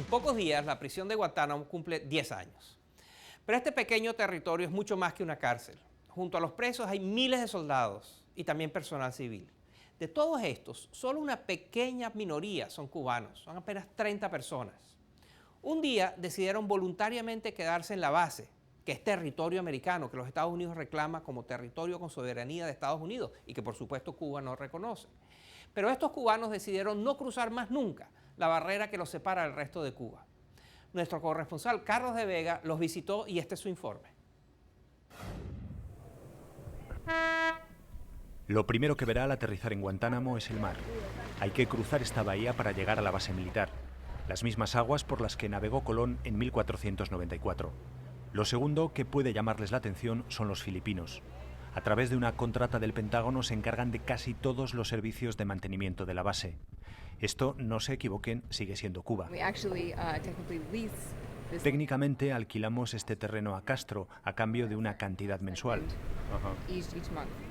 pocos días, la prisión de Guantánamo cumple 10 años. Pero este pequeño territorio es mucho más que una cárcel. Junto a los presos hay miles de soldados y también personal civil. De todos estos, solo una pequeña minoría son cubanos, son apenas 30 personas. Un día decidieron voluntariamente quedarse en la base, que es territorio americano, que los Estados Unidos reclama como territorio con soberanía de Estados Unidos y que por supuesto Cuba no reconoce. Pero estos cubanos decidieron no cruzar más nunca la barrera que los separa del resto de Cuba. Nuestro corresponsal Carlos de Vega los visitó y este es su informe. Lo primero que verá al aterrizar en Guantánamo es el mar. Hay que cruzar esta bahía para llegar a la base militar, las mismas aguas por las que navegó Colón en 1494. Lo segundo que puede llamarles la atención son los filipinos. A través de una contrata del Pentágono se encargan de casi todos los servicios de mantenimiento de la base. Esto, no se equivoquen, sigue siendo Cuba. Técnicamente alquilamos este terreno a Castro a cambio de una cantidad mensual.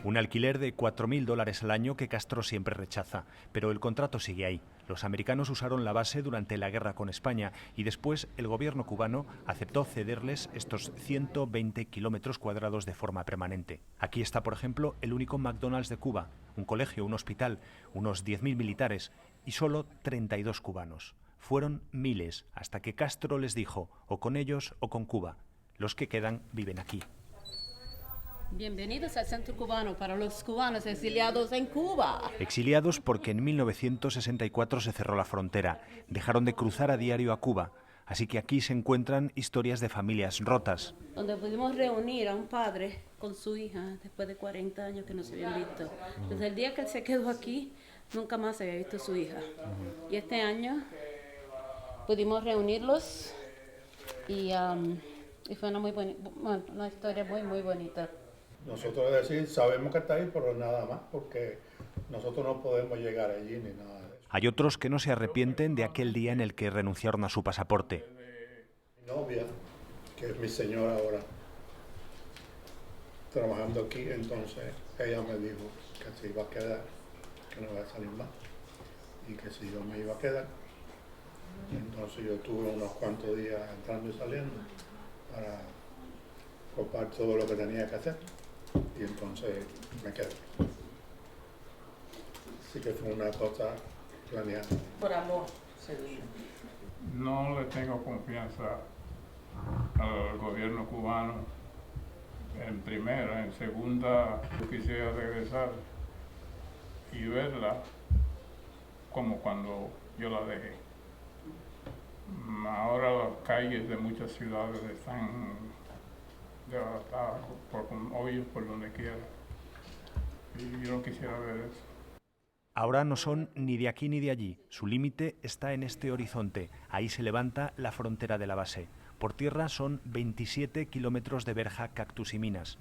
Un alquiler de $4.000 al año que Castro siempre rechaza, pero el contrato sigue ahí. Los americanos usaron la base durante la guerra con España y después el gobierno cubano aceptó cederles estos 120 kilómetros cuadrados de forma permanente. Aquí está, por ejemplo, el único McDonald's de Cuba, un colegio, un hospital, unos 10.000 militares y solo 32 cubanos. Fueron miles, hasta que Castro les dijo, o con ellos o con Cuba. Los que quedan viven aquí. Bienvenidos al Centro Cubano para los cubanos exiliados en Cuba. Exiliados porque en 1964 se cerró la frontera. Dejaron de cruzar a diario a Cuba. Así que aquí se encuentran historias de familias rotas. Donde pudimos reunir a un padre con su hija después de 40 años que no se habían visto. Desde el día que él se quedó aquí, nunca más se había visto su hija. Y este año pudimos reunirlos y fue una historia muy bonita. Nosotros decir, sabemos que está ahí, pero nada más, porque nosotros no podemos llegar allí ni nada de eso. Hay otros que no se arrepienten de aquel día en el que renunciaron a su pasaporte. Mi novia, que es mi señora ahora, trabajando aquí, entonces ella me dijo que se iba a quedar, que no iba a salir más, y que si yo me iba a quedar. Entonces yo tuve unos cuantos días entrando y saliendo para copar todo lo que tenía que hacer y entonces me quedé. Así que fue una cosa planeada. Por amor, se dice. No le tengo confianza al gobierno cubano en primera. En segunda, yo quisiera regresar y verla como cuando yo la dejé. Ahora las calles de muchas ciudades están devastadas por hoyos por donde quiera. Y yo no quisiera ver eso. Ahora no son ni de aquí ni de allí. Su límite está en este horizonte. Ahí se levanta la frontera de la base. Por tierra son 27 kilómetros de verja, cactus y minas.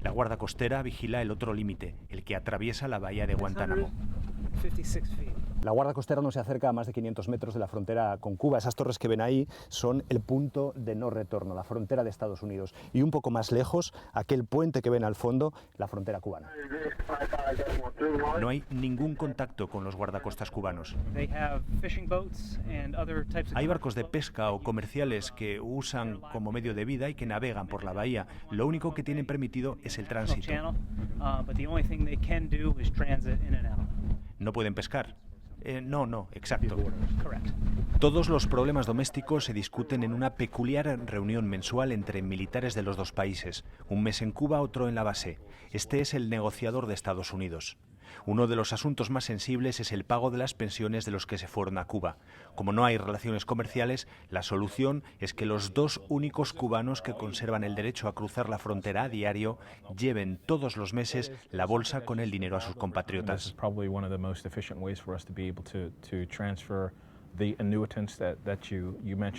La Guardia Costera vigila el otro límite, el que atraviesa la bahía de Guantánamo. La Guardia Costera no se acerca a más de 500 metros de la frontera con Cuba. Esas torres que ven ahí son el punto de no retorno, la frontera de Estados Unidos. Y un poco más lejos, aquel puente que ven al fondo, la frontera cubana. No hay ningún contacto con los guardacostas cubanos. Hay barcos de pesca o comerciales que usan como medio de vida y que navegan por la bahía. Lo único que tienen permitido es el tránsito. No pueden pescar. No, exacto. Todos los problemas domésticos se discuten en una peculiar reunión mensual entre militares de los dos países. Un mes en Cuba, otro en la base. Este es el negociador de Estados Unidos. Uno de los asuntos más sensibles es el pago de las pensiones de los que se fueron a Cuba. Como no hay relaciones comerciales, la solución es que los dos únicos cubanos que conservan el derecho a cruzar la frontera a diario lleven todos los meses la bolsa con el dinero a sus compatriotas.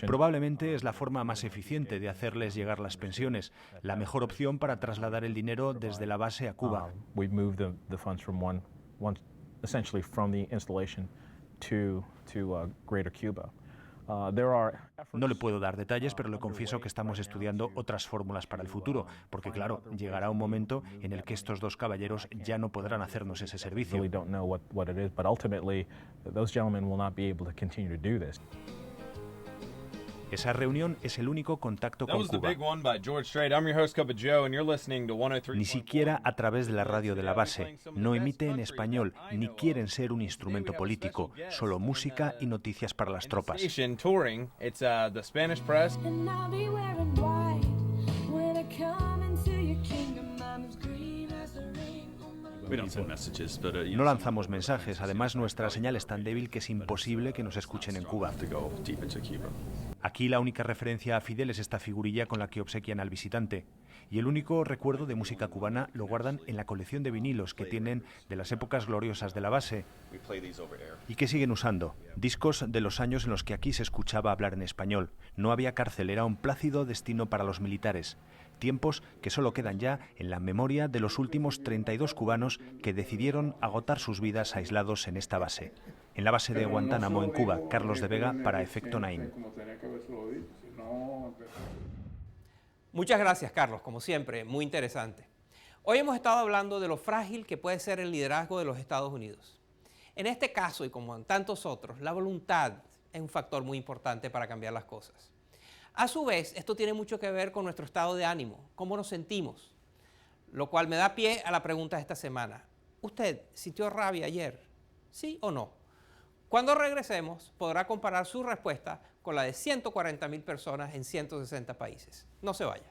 Probablemente es la forma más eficiente de hacerles llegar las pensiones, la mejor opción para trasladar el dinero desde la base a Cuba. No le puedo dar detalles, pero le confieso que estamos estudiando otras fórmulas para el futuro, porque claro, llegará un momento en el que estos dos caballeros ya no podrán hacernos ese servicio. Esa reunión es el único contacto con Cuba. Ni siquiera a través de la radio de la base. No emite en español, ni quieren ser un instrumento político, solo música y noticias para las tropas. No lanzamos mensajes, además nuestra señal es tan débil que es imposible que nos escuchen en Cuba. Aquí la única referencia a Fidel es esta figurilla con la que obsequian al visitante. Y el único recuerdo de música cubana lo guardan en la colección de vinilos que tienen de las épocas gloriosas de la base y que siguen usando. Discos de los años en los que aquí se escuchaba hablar en español. No había cárcel, era un plácido destino para los militares. Tiempos que solo quedan ya en la memoria de los últimos 32 cubanos que decidieron agotar sus vidas aislados en esta base. En la base de Guantánamo, en Cuba, Carlos de Vega para Efecto Naim. Muchas gracias, Carlos, como siempre, muy interesante. Hoy hemos estado hablando de lo frágil que puede ser el liderazgo de los Estados Unidos. En este caso, y como en tantos otros, la voluntad es un factor muy importante para cambiar las cosas. A su vez, esto tiene mucho que ver con nuestro estado de ánimo, cómo nos sentimos, lo cual me da pie a la pregunta de esta semana. ¿Usted sintió rabia ayer? ¿Sí o no? Cuando regresemos, podrá comparar su respuesta con la de 140,000 personas en 160 países. No se vaya.